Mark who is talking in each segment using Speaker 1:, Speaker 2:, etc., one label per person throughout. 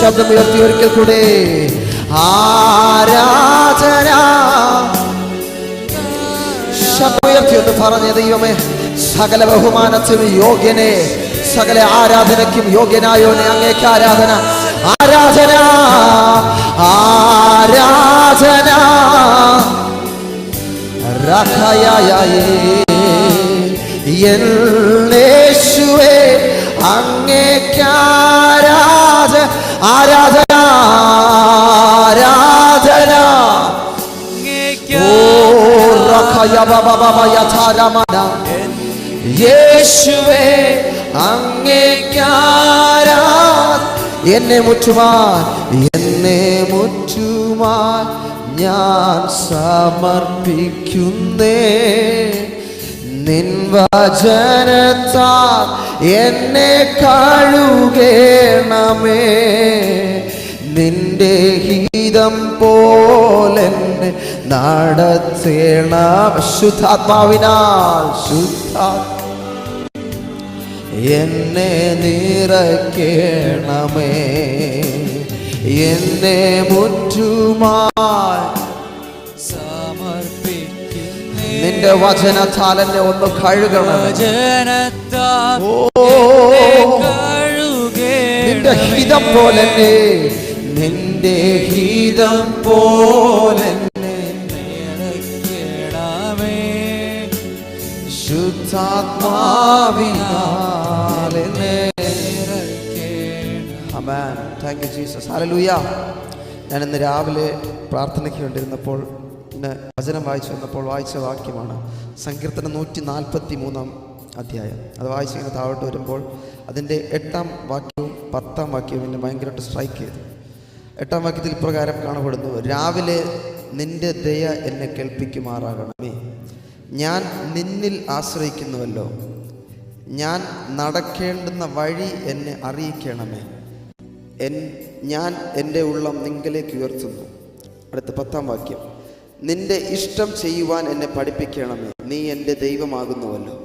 Speaker 1: ശബ്ദമുയർത്തി ഒരിക്കൽ കൂടെ ആരാധന. ശബ്ദമുയർത്തി ഒന്ന് പറഞ്ഞ ദൈവമേ, സകല ബഹുമാനത്തിനും യോഗ്യനെ, സകല ആരാധനയ്ക്കും യോഗ്യനായോനെ അങ്ങേക്ക് ആരാധന, ആരാധന, ആരാധന. യേശുവേ അങ്ങേക്ക് ആരാധന, ആരാധന, ആരാധന. യേശുവേ അങ്ങേക്ക് ആരാധന. എന്നെ മുറ്റുവാൻ, എന്നെ മുറ്റുവാൻ ഞാൻ സമർപ്പിക്കുന്നേ. നിൻ വചനത്താൽ എന്നെ കഴുകണമേ. നിന്റെ ഹിതം പോലെന്നെ നടത്തേണം. ശുദ്ധാത്മാവിനാൽ എന്നെ നിറയ്ക്കണമേ. എന്നെ മുറ്റുമായി സമർപ്പിക്കുന്നേ. നിന്റെ വചനത്താൽ എന്നെ ഒന്ന് കഴുകണം. നിന്റെ ഹിതം പോലെ, നിന്റെ ഹിതം പോലെ ശുദ്ധാത്മാവിനാൽ എന്നെ. ആമേൻ. Thank you Jesus. ഹല്ലേലൂയ. ഞാൻ ഇന്ന് രാവിലെ പ്രാർത്ഥനയ്ക്ക് വേണ്ടിയിരുന്നപ്പോൾ വചനം വായിച്ചു വന്നപ്പോൾ വായിച്ച വാക്യമാണ് സങ്കീർത്തനം 143 അധ്യായം. അത് വായിച്ചിങ്ങനെ താഴോട്ട് വരുമ്പോൾ അതിൻ്റെ 8-ാം വാക്യവും 10-ാം വാക്യവും എന്നെ ഭയങ്കരമായിട്ട് സ്ട്രൈക്ക് ചെയ്തു. 8-ാം വാക്യത്തിൽ ഇപ്രകാരം കാണപ്പെടുന്നു: രാവിലെ നിന്റെ ദയ എന്നെ കേൾപ്പിക്കുമാറാകണമേ. ഞാൻ നിന്നിൽ ആശ്രയിക്കുന്നുവല്ലോ. ഞാൻ നടക്കേണ്ടുന്ന വഴി എന്നെ അറിയിക്കണമേ. ഞാൻ എൻ്റെ ഉള്ളം നിങ്കലേക്ക് ഉയർത്തുന്നു. അടുത്ത 10-ാം വാക്യം: നിന്റെ ഇഷ്ടം ചെയ്യുവാൻ എന്നെ പഠിപ്പിക്കണമേ. നീ എൻ്റെ ദൈവമാകുന്നുവല്ലോ.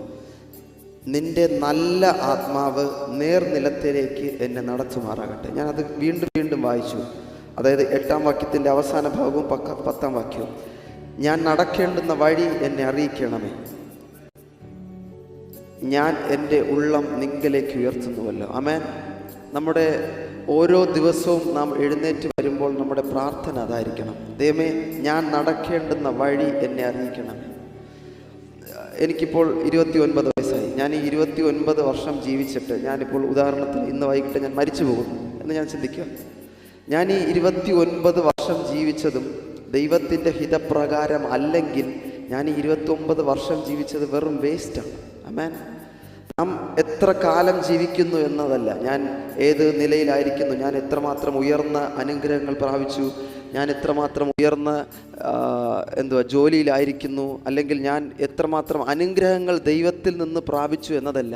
Speaker 1: നിന്റെ നല്ല ആത്മാവ് നേർനിലത്തിലേക്ക് എന്നെ നടത്തുമാറാകട്ടെ. ഞാനത് വീണ്ടും വീണ്ടും വായിച്ചു. അതായത് 8-ാം വാക്യത്തിൻ്റെ അവസാന ഭാഗവും 10-ാം വാക്യവും. ഞാൻ നടക്കേണ്ടുന്ന വഴി എന്നെ അറിയിക്കണമേ. ഞാൻ എൻ്റെ ഉള്ളം നിങ്കലേക്ക് ഉയർത്തുന്നുവല്ലോ. ആമേൻ. നമ്മുടെ ഓരോ ദിവസവും നാം എഴുന്നേറ്റ് വരുമ്പോൾ നമ്മുടെ പ്രാർത്ഥന അതായിരിക്കണം: ദൈവമേ, ഞാൻ നടക്കേണ്ടുന്ന വഴി എന്നെ അറിയിക്കണമേ. എനിക്കിപ്പോൾ 29 വയസ്സായി. ഞാൻ ഈ 29 വർഷം ജീവിച്ചിട്ട് ഞാനിപ്പോൾ ഉദാഹരണത്തിന് ഇന്ന് വൈകിട്ട് ഞാൻ മരിച്ചു പോകുന്നു എന്ന് ഞാൻ ചിന്തിക്കുക. ഞാൻ ഈ 29 വർഷം ജീവിച്ചതും ദൈവത്തിൻ്റെ ഹിതപ്രകാരം അല്ലെങ്കിൽ ഞാൻ ഈ 29 വർഷം ജീവിച്ചത് വെറും വേസ്റ്റാണ്. ആമേൻ. നാം എത്ര കാലം ജീവിക്കുന്നു എന്നതല്ല, ഞാൻ ഏത് നിലയിലായിരിക്കുന്നു, ഞാൻ എത്രമാത്രം ഉയർന്ന അനുഗ്രഹങ്ങൾ പ്രാപിച്ചു, ഞാൻ എത്രമാത്രം ഉയർന്ന ജോലിയിലായിരിക്കുന്നു, അല്ലെങ്കിൽ ഞാൻ എത്രമാത്രം അനുഗ്രഹങ്ങൾ ദൈവത്തിൽ നിന്ന് പ്രാപിച്ചു എന്നതല്ല,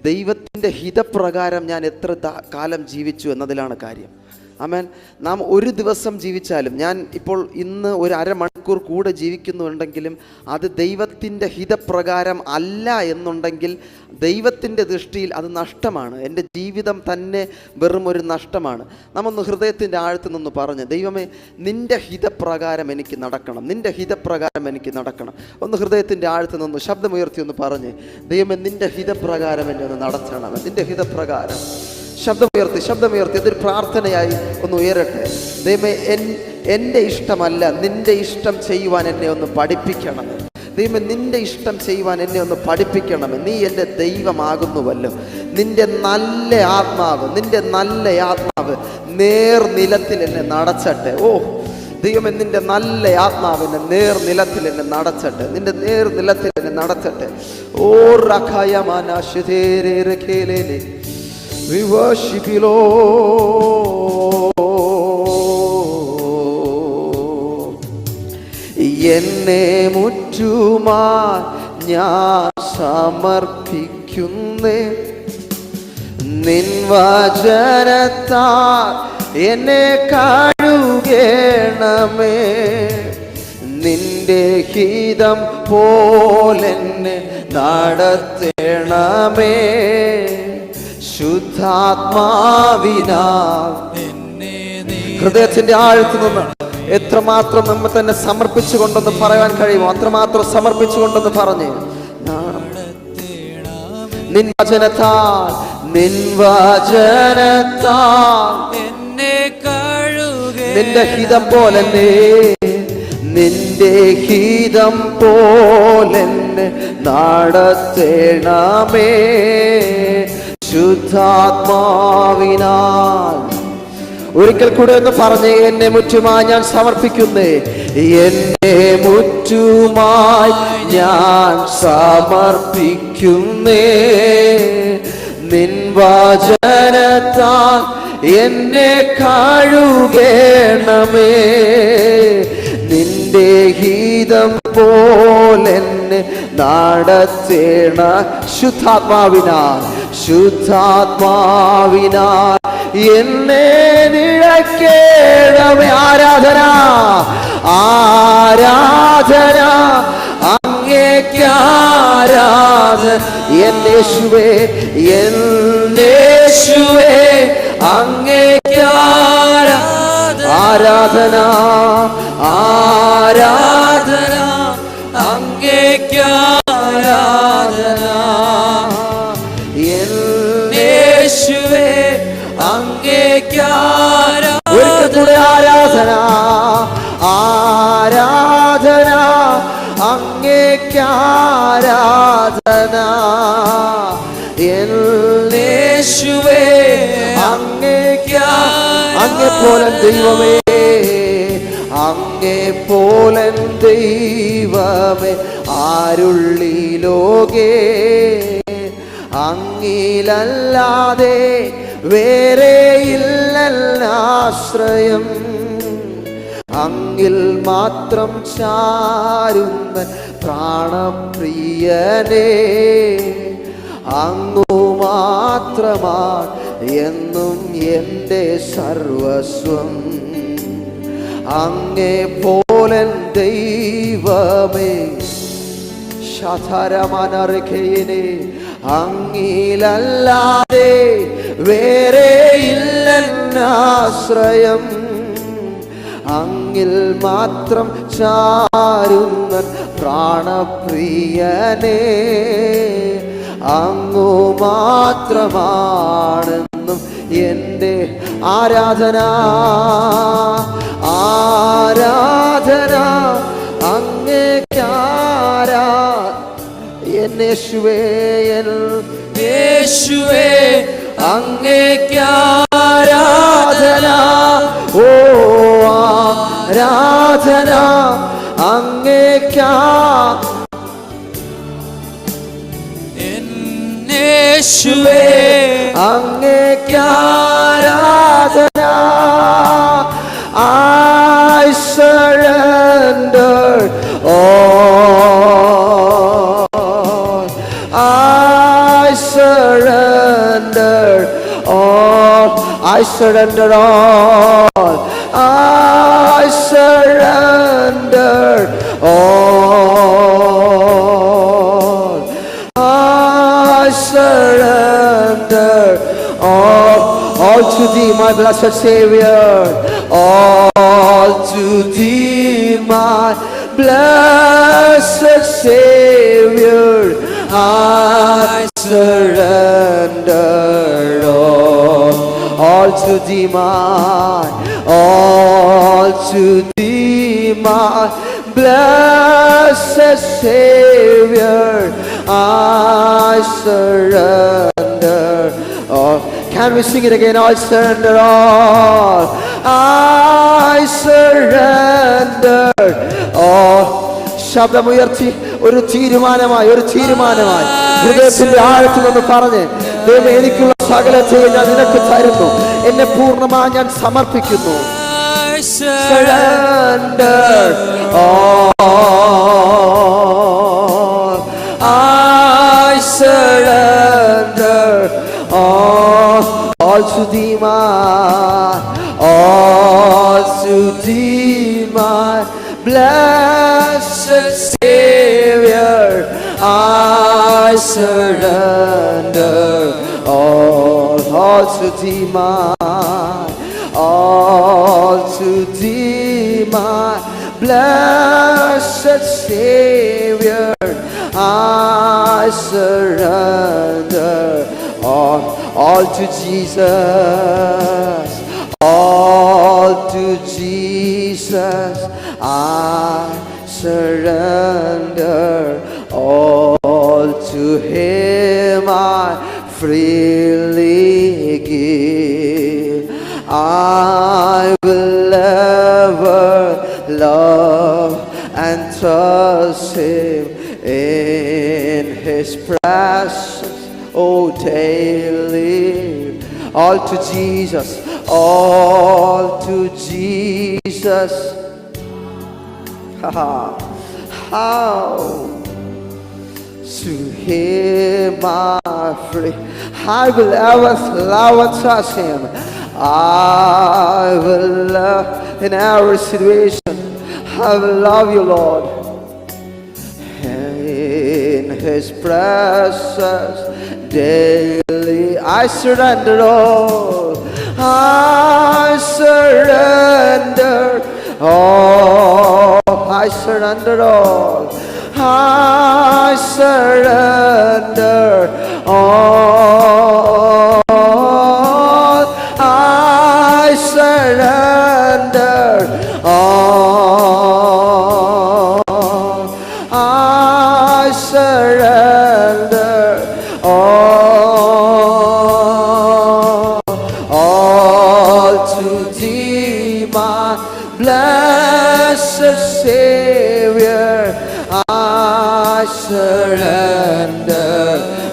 Speaker 1: ദൈവത്തിൻ്റെ ഹിതപ്രകാരം ഞാൻ എത്ര കാലം ജീവിച്ചു എന്നതിലാണ് കാര്യം. ആമേൻ. നാം ഒരു ദിവസം ജീവിച്ചാലും, ഞാൻ ഇപ്പോൾ ഇന്ന് ഒരു അരമണിക്കൂർ കൂടെ ജീവിക്കുന്നുണ്ടെങ്കിലും അത് ദൈവത്തിൻ്റെ ഹിതപ്രകാരം അല്ല എന്നുണ്ടെങ്കിൽ ദൈവത്തിൻ്റെ ദൃഷ്ടിയിൽ അത് നഷ്ടമാണ്. എൻ്റെ ജീവിതം തന്നെ വെറും ഒരു നഷ്ടമാണ്. നാം ഒന്ന് ഹൃദയത്തിൻ്റെ ആഴത്തിൽ നിന്ന് പറഞ്ഞ്: ദൈവമേ, നിൻ്റെ ഹിതപ്രകാരം എനിക്ക് നടക്കണം, നിൻ്റെ ഹിതപ്രകാരം എനിക്ക് നടക്കണം. ഒന്ന് ഹൃദയത്തിൻ്റെ ആഴത്തിൽ നിന്ന് ശബ്ദമുയർത്തി ഒന്ന് പറഞ്ഞ്: ദൈവമേ, നിൻ്റെ ഹിതപ്രകാരം എന്നെ ഒന്ന് നടത്തണം, നിൻ്റെ ഹിതപ്രകാരം. ശബ്ദമുയർത്തി അതൊരു പ്രാർത്ഥനയായി ഒന്ന് ഉയരട്ടെ. ദൈവമേ, എൻ്റെ ഇഷ്ടമല്ല, നിൻ്റെ ഇഷ്ടം ചെയ്യുവാൻ എന്നെ ഒന്ന് പഠിപ്പിക്കണമേ. ദൈവമേ, നിൻ്റെ ഇഷ്ടം ചെയ്യുവാൻ എന്നെ ഒന്ന് പഠിപ്പിക്കണമേ. നീ എൻ്റെ ദൈവമാകുന്നുവല്ലോ. നിൻ്റെ നല്ല ആത്മാവ് നേർനിലത്തിൽ എന്നെ നടച്ചട്ടെ. ഓ ദൈവമേ, നിൻ്റെ നല്ല ആത്മാവിനെ നേർനിലത്തിൽ എന്നെ നടച്ചട്ടെ, നിൻ്റെ നേർനിലത്തിൽ എന്നെ നടത്തട്ടെ. ഓ റഖയമാനാശിതേരേരഖേലേലേ. We worship you, Lord. എന്നെ മുറ്റുമാൻ ഞാൻ സമർപ്പിക്കുന്നേ. നിൻ വചനത്താൽ എന്നെ കഴുകണമേ. നിന്റെ നിന്റെ ഹിതം പോലെന്നെ നടത്തണമേ. ശുദ്ധാത്മാവിനാൽ ഹൃദയത്തിന്റെ ആഴത്തു നിന്ന് എത്രമാത്രം നമ്മെ തന്നെ സമർപ്പിച്ചുകൊണ്ടെന്ന് പറയാൻ കഴിയുമോ അത്രമാത്രം സമർപ്പിച്ചുകൊണ്ടെന്ന് പറഞ്ഞ് നിൻ വചനത്താൽ
Speaker 2: എന്നെ കഴുകേ.
Speaker 1: നിന്റെ ഹിതം പോലെന്നെ നിന്റെ ഹിതം പോലെന്നെ നടത്തണമേ. ശുദ്ധാത്മാവിനാൽ ഒരിക്കൽ കൂടെ ഒന്ന് പറഞ്ഞേ, എന്നെ മുറ്റുമായി ഞാൻ സമർപ്പിക്കുന്നേ. എന്നെ മുറ്റുമായി ഞാൻ സമർപ്പിക്കുന്നേ. നിൻ വചനത്താൽ എന്നെ കഴുകണമേ. നിന്റെ ഹിതം പോലെന്നെ നടത്തേണ. ശുദ്ധാത്മാവിനാൽ എന്നെ നിഴക്കേണമേ. ആരാധന അങ്ങേക്ക് ആരാധന. എന്നേശുവേ അങ്ങേക്ക് ആരാധന.
Speaker 2: അങ്ങേക്ക് ആരാധന. യേശുവേ അങ്ങേക്ക് ആരാധന.
Speaker 1: ഒരിക്കൽ കൂടെ ആരാധന അങ്ങേക്ക് ആരാധന.
Speaker 2: യേശുവേ
Speaker 1: അങ്ങേപ്പോലൻ ദൈവമേ, അങ്ങേപ്പോലൻ ദൈവമേ ആരുള്ളി ലോകേ. അങ്ങിലല്ലാതെ വേറെയില്ലല്ലാശ്രയം. അങ്ങിൽ മാത്രം ചാരുന്ന പ്രാണപ്രിയനേ. അങ്ങു മാത്രമാണ് എന്നും എൻ്റെ സർവസ്വം. അങ്ങേ പോലൻ ദൈവമേ ശതരമനർഖേനെ. അങ്ങിലല്ലാതെ വേറെയില്ലന്നാശ്രയം. അങ്ങിൽ മാത്രം ചാരുന്ന പ്രാണപ്രിയനേ. അങ്ങു മാത്രമാണെന്നും എൻ്റെ ആരാധന അങ്ങേക്കാരാ. എന്നേശുവേ അങ്ങേക്ക് ആരാധന. ഓ ആരാധന അങ്ങേക്ക്.
Speaker 2: യേശുവേ
Speaker 1: അങ്ങേക്ക് ആരാധന. I surrender all. I surrender all. I surrender all. I surrender all. I surrender all to thee, my blessed Savior. All to thee, my blessed Savior. I surrender all to thee, all to thee, my blessed Savior. I surrender all. Can we sing it again? I surrender all. I surrender all. ശബ്ദമുയർത്തി ഒരു തീരുമാനമായി ഹൃദയത്തിന്റെ ആഴത്തിൽ നിന്ന് പറഞ്ഞ്, ദൈവം എനിക്കുള്ള സകലത്തെയും ഞാൻ നിനക്ക് തരുന്നു. എന്നെ പൂർണ്ണമായി ഞാൻ സമർപ്പിക്കുന്നു. Surrender all. I surrender all to thee, all to thee, my blessed
Speaker 2: I surrender
Speaker 1: all to thee, all to thee, my blessed Savior. I surrender all to Jesus, all to Jesus. I surrender all to Him. I freely give. I will ever love and trust Him in His presence, oh, daily. All to Jesus, all to Jesus. How to Him I free. I will ever love and trust Him. I will love in every situation. I will love you, Lord. In His presence daily I surrender all. I surrender all. I surrender all. I surrender all. I surrender all. I surrender all to thee, my blessed Savior. I surrender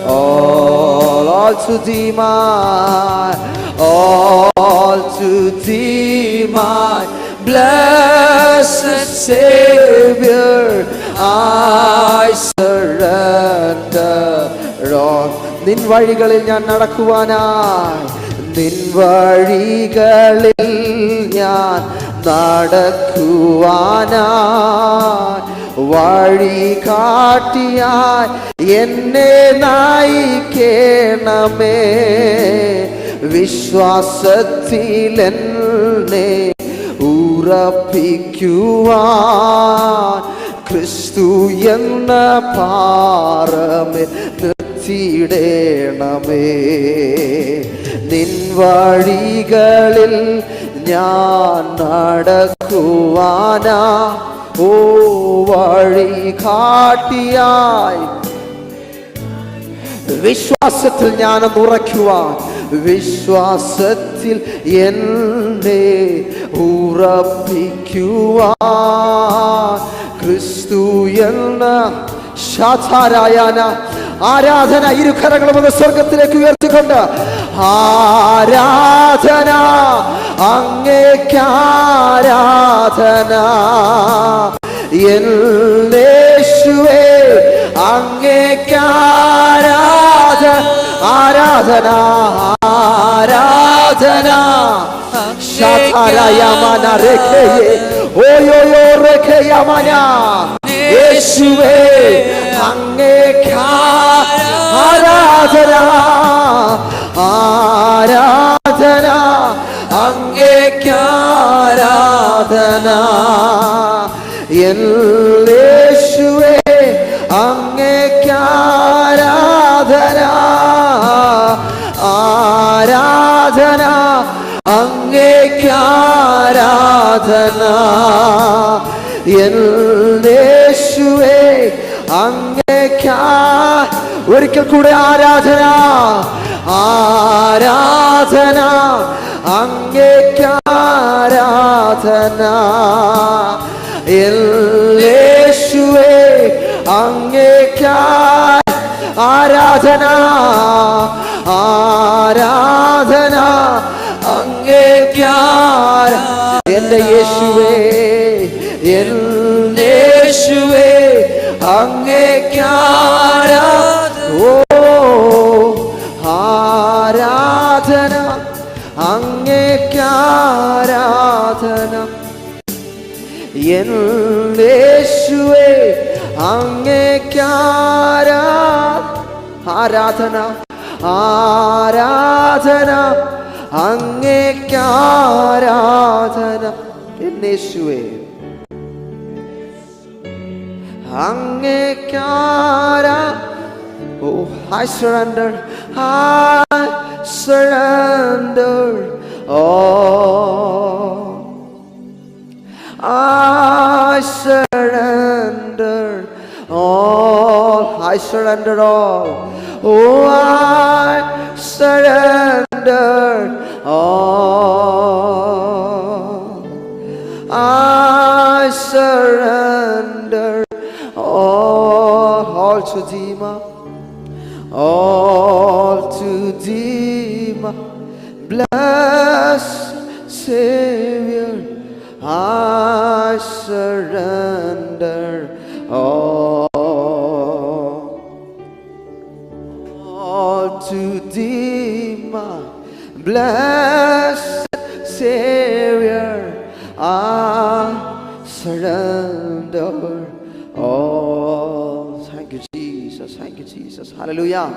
Speaker 1: all to thee, all to thee, my blessed Savior. I surrender all. നിൻ വഴികളിൽ ഞാൻ നടക്കുവാനായി, നിൻ വഴികളിൽ ഞാൻ നടക്കുവാനായി, വഴി കാട്ടിയായി എന്നെ നയിക്കണമേ. വിശ്വാസത്തിൽ എന്നെ ഉറപ്പിക്കുവാൻ ക്രിസ്തു എന്ന പാറമേൽ നിർത്തിയിടണമേ. നിൻ വഴികളിൽ ഞാൻ നടക്കുവാനാ, ഓ വഴി കാട്ടിയായി വിശ്വാസത്തിൽ ഞാൻ ഉറയ്ക്കുവാൻ, വിശ്വാസത്തിൽ എന്നെ ഉറപ്പിക്കുവാൻ ക്രിസ്തു എന്ന ശാഖാരായന ആരാധന. ഇരുകരങ്ങളും ഒന്ന് സ്വർഗത്തിലേക്ക് ഉയർത്തിക്കൊണ്ട് ആരാധന, അങ്ങേക്ക് ആരാധന. യേശുവേ അങ്ങേക്ക് ആരാധന, ആരാധന, ആരാധന. ശാഖാരായമന രേഖയെ ഓയോയോ രേഖയമന. യേശുവേ അങ്ങേക്ക് ആരാധന, ആരാധന, അങ്ങേക്ക് ആരാധന. യേശുവേ അങ്ങേക്ക് ആരാധന, ആരാധന, അങ്ങേക്ക് ആരാധന. യേശുവേ അങ്ങേക്ക് ഒരിക്കൽ കൂടെ ആരാധന, ആരാധന, അങ്ങേക്ക് ആരാധന. യേശുവേ അങ്ങേക്ക് ആരാധന, ആരാധന, അങ്ങേക്ക് ആരാധന. എന്റെ യേശുവേ, യേശുവേ അങ്ങേക്ക് ആരാധന, ഓ ആരാധന, അങ്ങേക്ക് ആരാധന. യേശുവേ അങ്ങേക്ക് ആരാധന. ആരാധന ആരാധന അങ്ങേക്കാരാധന യേശുവേ അങ്ങേക്കാരാ. Oh, I surrender all. I surrender all. I surrender all. Oh, I surrender all. I surrender all to thee, all to thee, my blessed Savior. I surrender all to thee, my blessed Savior. I surrender all. Thank you, Jesus. Thank you, Jesus. Hallelujah.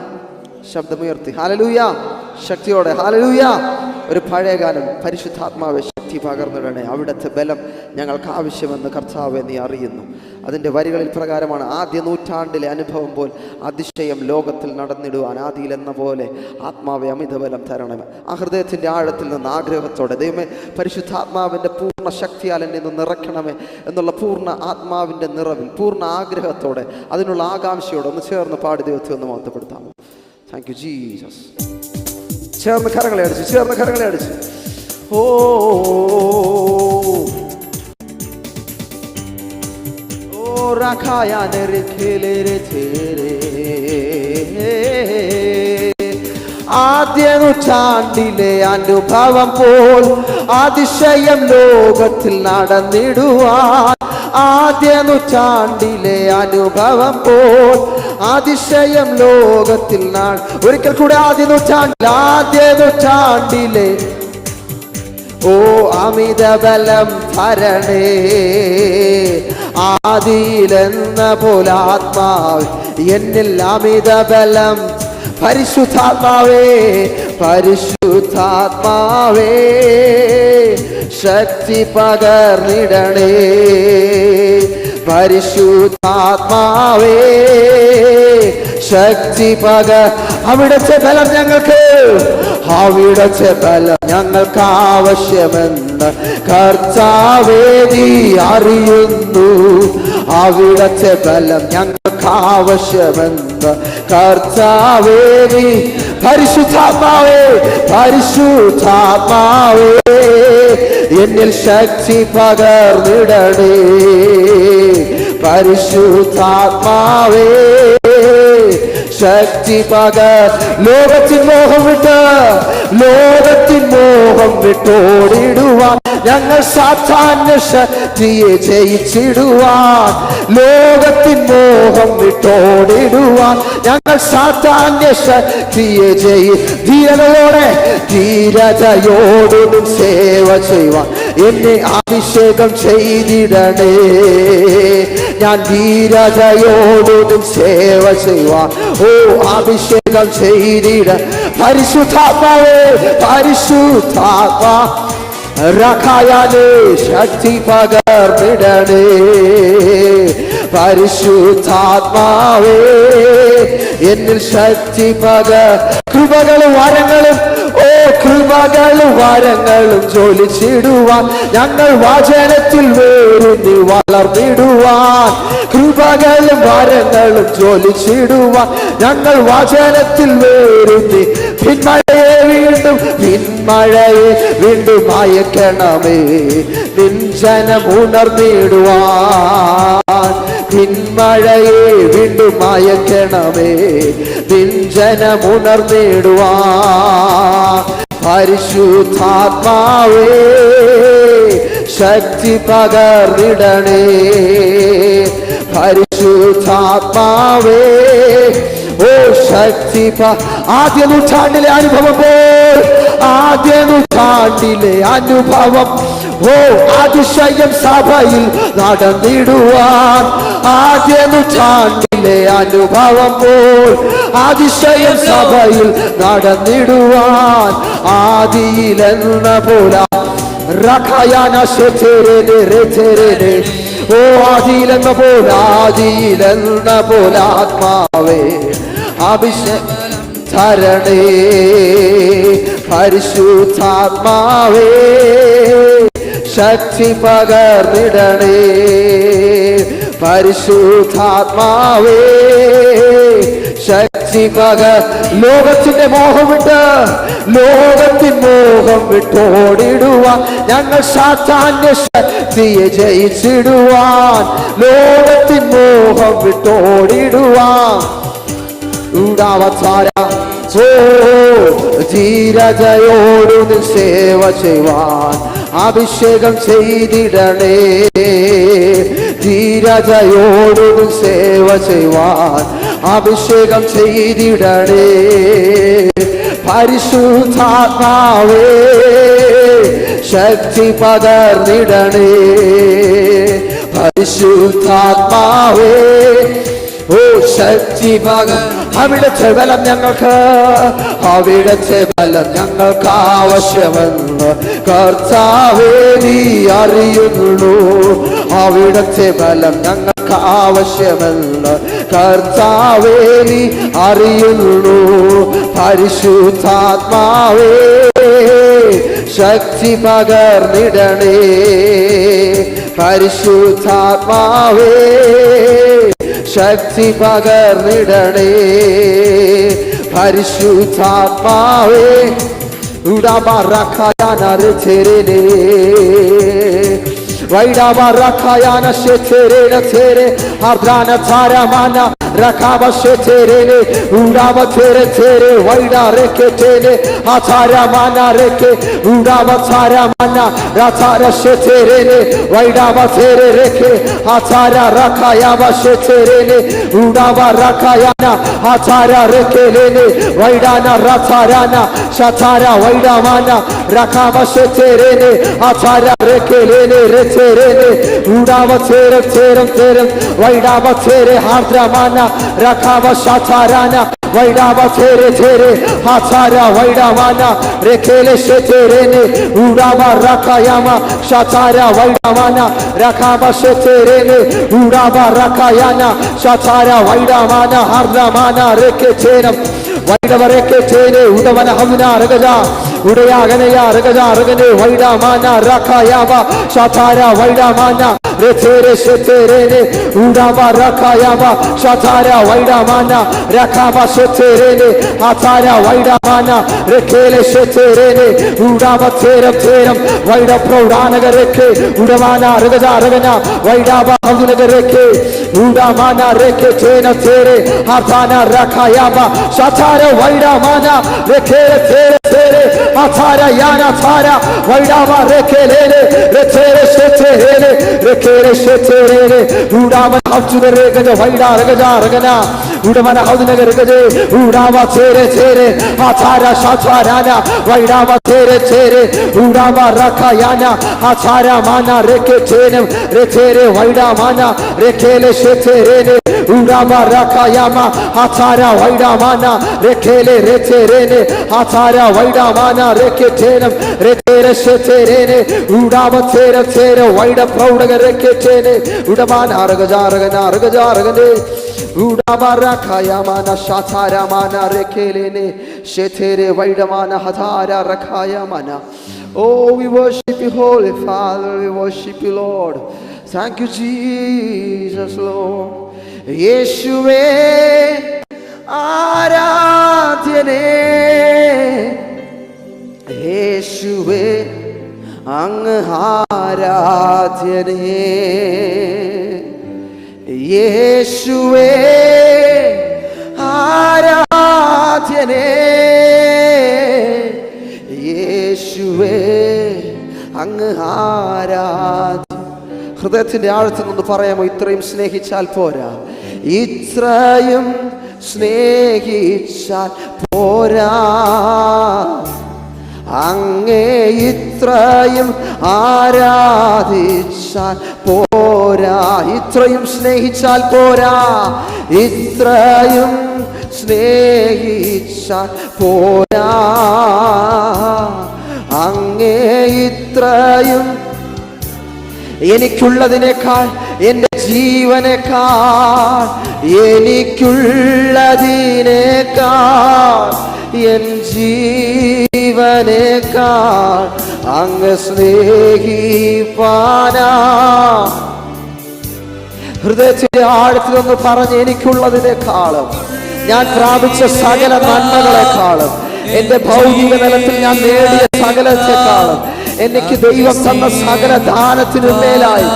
Speaker 1: ശബ്ദമുയർത്തി hallelujah, ശക്തിയോടെ hallelujah. ഒരു പഴയ ഗാനം, പരിശുദ്ധാത്മാവെ ശക്തി പകർന്നിടണേ, അവിടുത്തെ ബലം ഞങ്ങൾക്ക് ആവശ്യമെന്ന് കർത്താവെ നീ അറിയുന്നു. അതിൻ്റെ വരികളിൽ പ്രകാരമാണ്: ആദ്യ നൂറ്റാണ്ടിലെ അനുഭവം പോൽ അതിശയം ലോകത്തിൽ നടന്നിടുവാൻ ആദിയിലെന്ന പോലെ ആത്മാവെ അമിതബലം തരണമേ. ആ ഹൃദയത്തിൻ്റെ ആഴത്തിൽ നിന്ന് ആഗ്രഹത്തോടെ ദൈവമേ പരിശുദ്ധാത്മാവിൻ്റെ പൂർണ്ണ ശക്തിയാൽ എന്നെ നിന്ന് നിറയ്ക്കണമേ എന്നുള്ള പൂർണ്ണ ആത്മാവിൻ്റെ നിറവിൽ പൂർണ്ണ ആഗ്രഹത്തോടെ അതിനുള്ള ആകാംക്ഷയോടെ ഒന്ന് ചേർന്ന് പാടി ദൈവത്തെ ഒന്ന് മഹത്വപ്പെടുത്താം. Thank you Jesus. ചേർന്ന് കരങ്ങളെ അടിച്ചു, ചേർന്ന് കരങ്ങളെ അടിച്ചു. ഓ ആദ്യ നൂറ്റാണ്ടിലെ അനുഭവം പോൽ അതിശയം ലോകത്തിൽ നടന്നിടുവാൻ, ആദ്യ നൂറ്റാണ്ടിലെ അനുഭവം പോൽ അതിശയം ലോകത്തിൽ ഒരിക്കൽ കൂടെ ആദ്യ നൂറ്റാണ്ടിലെ ഓ അമിതബലം തരണേ, ആദിയിലെന്ന പോലെ ആത്മാവ് എന്നിൽ അമിതബലം. പരിശുദ്ധാത്മാവേ പരിശുദ്ധാത്മാവേ ശക്തി പകർന്നിടണേ, പരിശുദ്ധാത്മാവേ ശക്തി അവിടുത്തെ ബലം ഞങ്ങൾക്ക്, അവിടുത്തെ ബലം ഞങ്ങൾക്ക് ആവശ്യമെന്ന് കർത്താവേ നീ അറിയുന്നു. അവിടുത്തെ ബലം ഞങ്ങൾക്ക് ആവശ്യമെന്ന് കർത്താവേ നീ. പരിശുദ്ധാത്മാവേ പരിശുദ്ധാത്മാവേ എന്നിൽ ശക്തി പകർന്നിടണേ, പരിശുദ്ധാത്മാവേ ശക്തി പകർ. ലോകത്തിൻ മോഹം വിട്ടോടിടുവാൻ ഞങ്ങൾ സാത്താന്യ ശക്തിയെ ജയിച്ചിടുവാൻ, ലോകത്തിൻ മോഹം വിട്ടോടിടുവാൻ ഞങ്ങൾ സാത്താന്യ ശക്തിയെ ധീരതയോടും സേവ ചെയ്യുവാൻ എന്നെ അഭിഷേകം ചെയ്തിടണേ. ഞാൻ ധീരതയോടും സേവ ചെയ്യുവാൻ ഓ അഭിഷേകം ചെയ്തിട. പരിശുദ്ധാത്മാവേ പരിശുദ്ധാത്മാ റഖായാലേ ശക്തി പകർന്നിടണേ, പരിശുദ്ധാത്മാവേ എന്നിൽ ശക്തി പകർ. കൃപകളും വരങ്ങളും ഓ കൃപകളും വരങ്ങളും ജ്വലിച്ചിടുവാൻ ഞങ്ങൾ വചനത്തിൽ വേരുന്നി വളർന്നിടുവാൻ, കൃപകളും വരങ്ങളും ജ്വലിച്ചിടുവാൻ ഞങ്ങൾ വചനത്തിൽ വേരുന്നി. പിന്മഴയെ വീണ്ടും അയക്കണമേ, നിൻ ജനം ഉണർന്നിടുവാൻ. പിന്മഴയെ വീണ്ടും അയക്കണമേ, നിൻ ജനം ഉണർന്നിടുവാൻ. പരിശുദ്ധാത്മാവേ ശക്തി പകർന്നിടണേ, പരിശുദ്ധാത്മാവേ ഓ ശക്തി. ആദ്യ നൂറ്റാണ്ടിലെ അനുഭവം പോൽ ആദ്യ നൂറ്റാണ്ടിലെ അനുഭവം
Speaker 3: ഓ അതിശയം സഭയിൽ നടന്നിടുവാൻ ആദ്യ നൂറ്റാണ്ടിലെ അനുഭവം പോൽ അതിശയം സഭയിൽ നടന്നിടുവാൻ ആദിയിലെന്ന പോലെ റഖയാന ശെതെരേനെ രേതെരേനെ ഓ ആദിയിലെന്ന പോലെ ആത്മാവേ അഭിഷേകം തരണേ പരിശുദ്ധാത്മാവേ ശക്തി പകർന്നിടണേ പരിശുദ്ധാത്മാവേ ശക്തി ലോകത്തിന്റെ മോഹം വിട്ടോടിടുവാൻ ഞങ്ങൾ സാത്താന്യ ശക്തിയെ ജയിച്ചിടുവാൻ ലോകത്തിൻ മോഹം വിട്ടോടിടുവാൻ ധീരതയോടു സേവ ചെയ്യുവാൻ അഭിഷേകം ചെയ്തിടണേ ധീരതയോടു സേവ ചെയ്യുവാൻ അഭിഷേകം ചെയ്തിടണേ പരിശുദ്ധാത്മാവേ ശക്തി പകർന്നിടണേ പരിശുദ്ധാത്മാവേ ഓ ശക്തി പകർ അവിടുത്തെ ബലം ഞങ്ങൾക്ക് ആവശ്യമെന്ന് കർത്താവേ നീ അറിയുന്നു അവിടുത്തെ ബലം ഞങ്ങൾക്ക് ആവശ്യമെന്ന് കർത്താവേ നീ അറിയുന്നു പരിശുദ്ധാത്മാവേ ശക്തി പകർന്നിടണേ പരിശുദ്ധാത്മാവേ ശക്തി പകർന്നിടണേ പരിശുദ്ധാത്മാവേ ഉടമറക്കായാനേ വൈഡാബറക്കായാന ശെതെരേന തേരെ ആർദ്രാന താരമാന rakaba sheterele urava tere tere vaida reke tele atara mana reke urava tara mana ratara sheterele vaida tere reke atara rakaya sheterele urava rakayana atara reke lele vaida na ratarana shatara vaida mana rakaba sheterele atara reke lele reterele urava tere tere tere vaida tere hardramana rakava shatarana vaidava tere tere hatara vaidavana rekele sheterene urava rakayama shatara vaidavana rakava sheterene urava rakayana shatara vaidavana hardamana reketena vaidava reketene udavana hamna ragaja udayagana ragaja ragane vaidavana rakayama shatara vaidavana retere sheterene urava rakayama shatara vaidavana rakava sheterene atara vaidavana rekele sheterene urava teram teram vaida prodanaga reke udavana ragaja ragana vaidava havunaga reke udavana reke tena tere atana rakayama shatara vaidavana rekele tere tere atara yana tara vaidava rekelele retere sheterene rekele sheterene udava havtunaga ragaja vaida ragaja ragana udavana havtunaga ragaje udava tere tere atara shatarana vaidava tere tere udava rakayana atara mana reketenem retere vaidavana rekele sheterene udava rakayama atara vaidavana rekele reterene atara vaidavana reketenem retere sheterene udava tere tere vaida proudaga reketene udavana ragaja ragana ragaja ragane udava rakayama na shatara mana rekelene shetere vaidavana hatara rakayama na. Oh, we worship you, Holy Father, we worship you, Lord. Thank you, Jesus, Lord. Yeshuve ആരാധ്യനേ യേശുവേ അങ്ങ് ആരാധ്യനേ യേശുവേ ആരാധ്യനേ യേശുവേ അങ്ങ് ആരാധ്യ. ഹൃദയത്തിന്റെ ആഴത്തിൽ നിന്ന് പറയാമോ? ഇത്രയും സ്നേഹിച്ചാൽ പോരാ, ഇത്രയും സ്നേഹിച്ചാൽ പോരാ, അങ്ങേ ഇത്രയും ആരാധിച്ചാൽ പോരാ, ഇത്രയും സ്നേഹിച്ചാൽ പോരാ, ഇത്രയും സ്നേഹിച്ചാൽ പോരാ, അങ്ങേ ഇത്രയും എനിക്കുള്ളതിനേക്കാൾ, എൻ്റെ ജീവനേക്കാൾ, എനിക്കുള്ളതിനേക്കാൾ, എൻ ജീവനേക്കാൾ അങ്ങ് സ്നേഹിപ്പാനാ. ഹൃദയത്തിന്റെ ആഴത്തിലൊന്ന് പറഞ്ഞ്, എനിക്കുള്ളതിനേക്കാളും, ഞാൻ പ്രാപിച്ച സകല നന്മകളെക്കാളും, എന്റെ ഭൗതിക തലത്തിൽ ഞാൻ നേടിയ സകലത്തെക്കാളും, എനിക്ക് ദൈവം തന്ന സകല ദാനത്തിനു മേലായി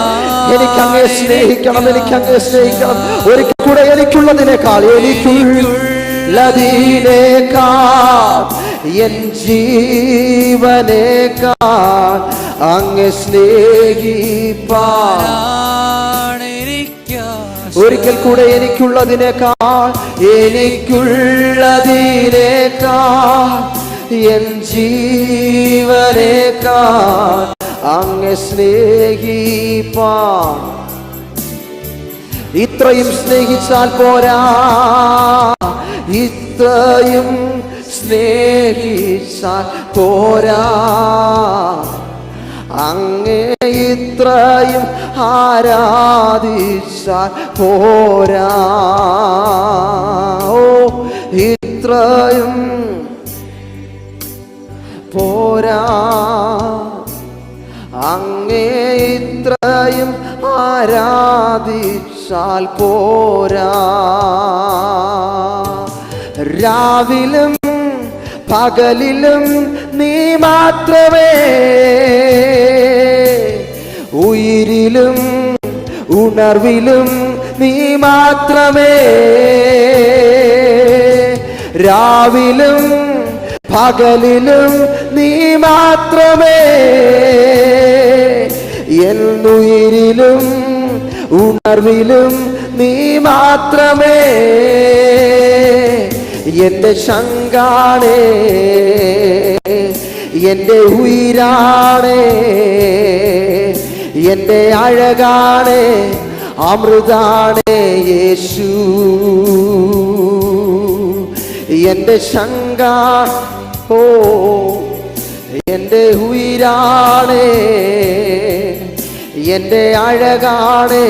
Speaker 3: എനിക്ക് അങ്ങേ സ്നേഹിക്കണം, എനിക്ക് അങ്ങേ സ്നേഹിക്കണം. ഒരിക്കൽ കൂടെ, എനിക്കുള്ളതിനേക്കാൾ, എനിക്കുള്ളതിനേക്കാൾ, എൻ ജീവനേക്കാൾ അങ്ങ് സ്നേഹിപ്പാൻ. ഒരിക്കൽ കൂടെ, എനിക്കുള്ളതിനേക്കാൾ, എനിക്കുള്ളതിനേക്കാൾ, എൻ ജീവനേക്കാൾ അങ്ങ് സ്നേഹിപ്പാൻ. ഇത്രയും സ്നേഹിച്ചാൽ പോരാ, ഇത്രയും സ്നേഹിച്ചാൽ പോരാ, അങ്ങേ ഇത്രയും ആരാധിച്ചാൽ പോരാ, ഓ ഇത്രയും പോരാ, അങ്ങേ ഇത്രയും ആരാധിച്ചാൽ പോരാ. രാവിലും പകലിലും നീ മാത്രമേ, ഉയിരിലും ഉണർവിലും നീ മാത്രമേ, രാവിലും പകലിലും നീ മാത്രമേ, എന്നുയിരിലും ഉണർവിലും നീ മാത്രമേ, എന്റെ ശങ്കാണേ, എന്റെ ഉയിരാണേ, എന്റെ അഴകാണേ, അമൃതാണേ യേശു, എന്റെ ശങ്ക, ഓ എന്റെ ഉയിരാണേ, എന്റെ അഴകാണേ,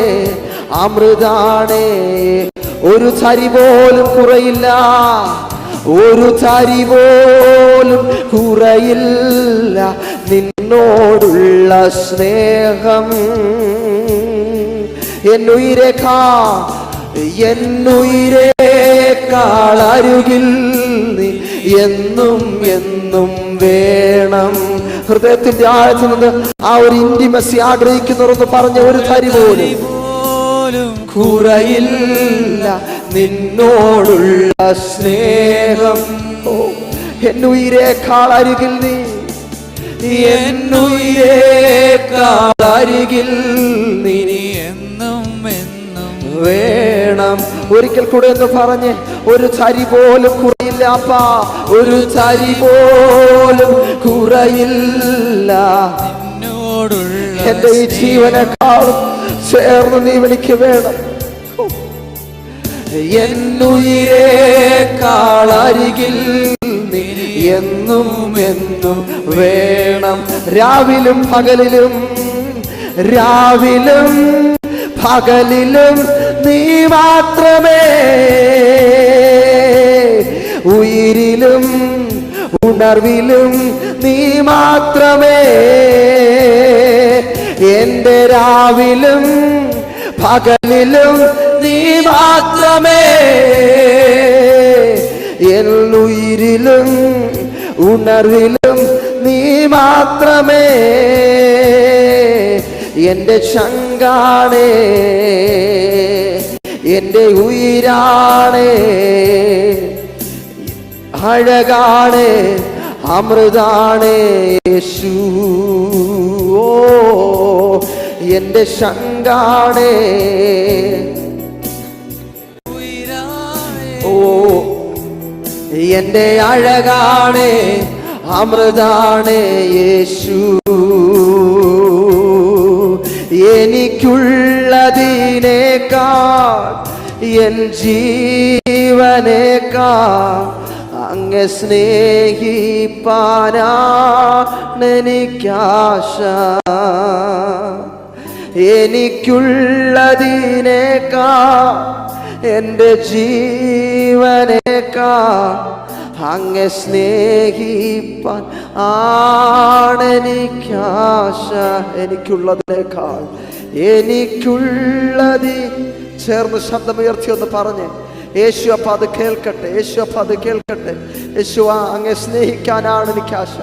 Speaker 3: അമൃതാണേ. ഒരു തരി പോലും കുറയില്ല, ഒരു തരി പോലും കുറയില്ല നിന്നോടുള്ള സ്നേഹം. എന്നുയിരേക്കാൾ അരുകിൽ നീ എന്നും എന്നും വേണം. ഹൃദയത്തിന്റെ ആഴത്തിൽ നിന്ന് ആ ഒരു ഇന്റിമസി ആഗ്രഹിക്കുന്നവരെന്ന് പറഞ്ഞ, ഒരു തരി പോലും കുറയില്ല നിന്നോടുള്ള സ്നേഹം. ഓ എന്നുയിരേക്കാൾ അരികിൽ നീ, എന്നുയിരേക്കാൾ അരികിൽ നീ എന്നും എന്നും വേണം. ഒരിക്കൽ കൂടെ എന്ന് പറഞ്ഞ്, ഒരു തരി പോലും കുറയില്ല അപ്പാ, ഒരു തരി പോലും കുറയില്ല നിന്നോടുള്ള. എന്റെ ഈ ജീവനേക്കാളും ചേർന്ന് നീ എനിക്ക് വേണം. എന്നുയിരേക്കാൾ അരികിൽ നീ എന്നും എന്നും വേണം. രാവിലും പകലിലും, രാവിലും പകലിലും നീ മാത്രമേ, ഉയിരിലും ഉണർവിലും നീ മാത്രമേ, എന്റെ രാവിലും പകലിലും നീ മാത്രമേ, എന്നുയിരിലും ഉണർവിലും നീ മാത്രമേ, എന്റെ ശങ്കാണേ, എന്റെ ഉയിരാണേ, അഴകാണേ, അമൃതാണേ യേശു. ഓ എന്റെ ശങ്കാണേ, ഓ എന്റെ അഴകാണേ, അമൃതാണ് യേശു. എനിക്കുള്ളതിനേക്കാൾ എൻ ജീവനേക്കാൾ അങ്ങെ സ്നേഹിപ്പാനാണെനിക്കാശ. എനിക്കുള്ളതിനേക്കാൾ എൻ്റെ ജീവനേക്കാൾ അങ്ങെ സ്നേഹിപ്പാൻ ആണെനിക്കാശ. എനിക്കുള്ളതിനേക്കാൾ ചേർന്ന് ശബ്ദമുയർത്തി ഒന്ന് പറഞ്ഞ് യേശു അപ്പ അത് കേൾക്കട്ടെ, യേശു അപ്പ അത് കേൾക്കട്ടെ. യേശു അങ്ങെ സ്നേഹിക്കാനാണ് എനിക്കാശ.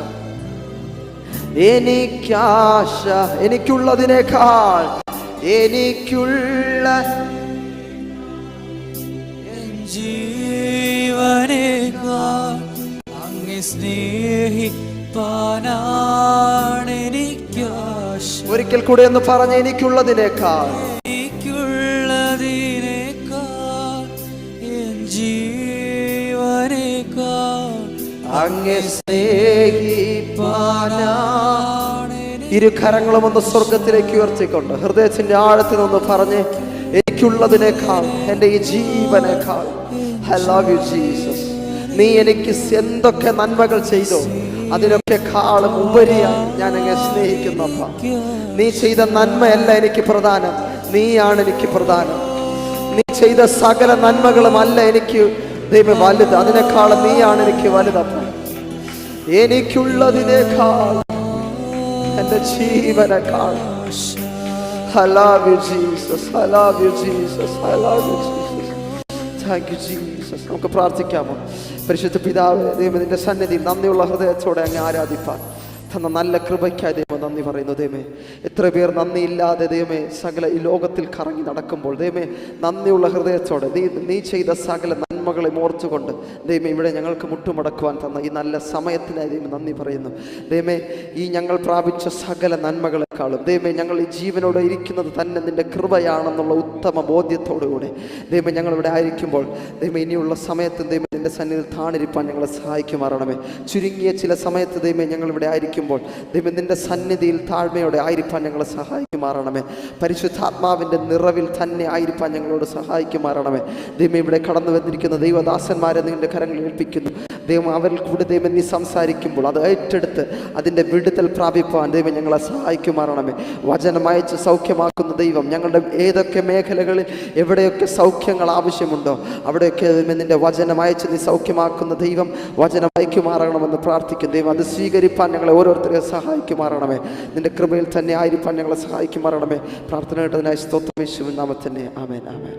Speaker 3: എനിക്കാശ എനിക്കുള്ളതിനേക്കാൾ
Speaker 2: ജീവനേക്കാൾ അങ്ങേ സ്നേഹിപ്പാനാണെനിക്കാശ.
Speaker 3: ഒരിക്കൽ കൂടെ ഒന്ന് പറഞ്ഞ് എനിക്കുള്ളതിനേക്കാൾ
Speaker 2: ജീവനേക്കാൾ
Speaker 3: അങ്ങേ സ്നേഹിപ്പാനാണ്. ഇരു കരങ്ങളും ഒന്ന് സ്വർഗത്തിലേക്ക് ഉയർത്തിക്കൊണ്ട് ഹൃദയത്തിന്റെ ആഴത്തിൽ ഒന്ന് പറഞ്ഞ് എനിക്കുള്ളതിനേക്കാൾ എൻ്റെ ഈ ജീവനേക്കാൾ I love you Jesus. നീ എനിക്ക് എന്തൊക്കെ നന്മകൾ ചെയ്തോ അതിനൊക്കെ കാളും ഉപരിയായി ഞാൻ അങ്ങ് സ്നേഹിക്കുന്നപ്പ. നീ ചെയ്ത നന്മയല്ല എനിക്ക് പ്രധാനം, നീയാണ് എനിക്ക് പ്രധാനം. നീ ചെയ്ത സകല നന്മകളും അല്ല എനിക്ക് ദൈവം വലുത്, അതിനേക്കാളും നീയാണ് എനിക്ക് വലുതപ്പ. എനിക്കുള്ളതിനേക്കാൾ എൻ്റെ ജീവനേക്കാൾ I love you Jesus. I love you Jesus. I love you Jesus. Thank you Jesus. നമുക്ക് പ്രാർത്ഥിക്കാമോ? പരിശുദ്ധ പിതാവേ, ദൈവത്തിന്റെ സന്നിധി നന്ദിയുള്ള ഹൃദയത്തോടെ അങ്ങ് ആരാധിപ്പാൻ തന്ന നല്ല കൃപയ്ക്കായി ദൈവം നന്ദി പറയുന്നു. ദൈവമേ, എത്ര പേർ നന്ദിയില്ലാതെ ദൈവമേ സകല ഈ ലോകത്തിൽ കറങ്ങി നടക്കുമ്പോൾ ദൈവമേ നന്ദിയുള്ള ഹൃദയത്തോടെ നീ ചെയ്ത സകല നന്മകളെ ഓർത്തുകൊണ്ട് ദൈവമേ ഇവിടെ ഞങ്ങൾക്ക് മുട്ടുമടക്കുവാൻ തന്ന ഈ നല്ല സമയത്തിനായി ദൈവം നന്ദി പറയുന്നു. ദൈവമേ, ഈ ഞങ്ങൾ പ്രാപിച്ച സകല നന്മകളെക്കാളും ദൈവമേ ഞങ്ങൾ ഈ ജീവനോടെ ഇരിക്കുന്നത് തന്നെ നിൻ്റെ കൃപയാണെന്നുള്ള ഉത്തമ ബോധ്യത്തോടുകൂടെ ദൈവമേ ഞങ്ങളിവിടെ ആയിരിക്കുമ്പോൾ ദൈവമേ ഇനിയുള്ള സമയത്ത് ദൈവമേ നിൻ്റെ സന്നിധിയിൽ താണിരിപ്പാൻ ഞങ്ങളെ സഹായിക്കുമാറണമേ. ചുരുങ്ങിയ ചില സമയത്ത് ദൈവമേ ഞങ്ങളിവിടെ ആയിരിക്കുമ്പോൾ ദൈവം നിൻ്റെ സന്നിധിയിൽ താഴ്മയോടെ ആയിരിക്കാൻ ഞങ്ങളെ സഹായിക്കുമാറണമേ. പരിശുദ്ധാത്മാവിൻ്റെ നിറവിൽ തന്നെ ആയിരിക്കാൻ ഞങ്ങളോട് സഹായിക്കുമാറണമേ. ദൈവം ഇവിടെ കടന്നു വന്നിരിക്കുന്ന ദൈവദാസന്മാരെ നിങ്ങളുടെ കരങ്ങളിൽ ഏൽപ്പിക്കുന്നു. ദൈവം അവരിൽ കൂടെ ദൈവം നീ സംസാരിക്കുമ്പോൾ അത് ഏറ്റെടുത്ത് അതിൻ്റെ വിടുതൽ പ്രാപിപ്പാൻ ദൈവം ഞങ്ങളെ സഹായിക്കുമാറണമേ. വചനമയച്ച് സൗഖ്യമാക്കുന്ന ദൈവം ഞങ്ങളുടെ ഏതൊക്കെ മേഖലകളിൽ എവിടെയൊക്കെ സൗഖ്യങ്ങൾ ആവശ്യമുണ്ടോ അവിടെയൊക്കെ ദൈവം നിൻ്റെ വചനമയച്ച് നീ സൗഖ്യമാക്കുന്ന ദൈവം വചനമയക്കുമാറണമെന്ന് പ്രാർത്ഥിക്കും. ദൈവം അത് സ്വീകരിപ്പാൻ ഞങ്ങളെ ഓരോരുത്തരെ സഹായിക്കുമാറണമേ. നിൻ്റെ കൃപയിൽ തന്നെ ആയിരിക്കാൻ ഞങ്ങളെ സഹായിക്കുമാറണമേ. പ്രാർത്ഥന കേട്ടതിനായി സ്തോത്രം യേശുവിൻ നാമത്തിൽ തന്നെ. ആമേൻ ആമേൻ.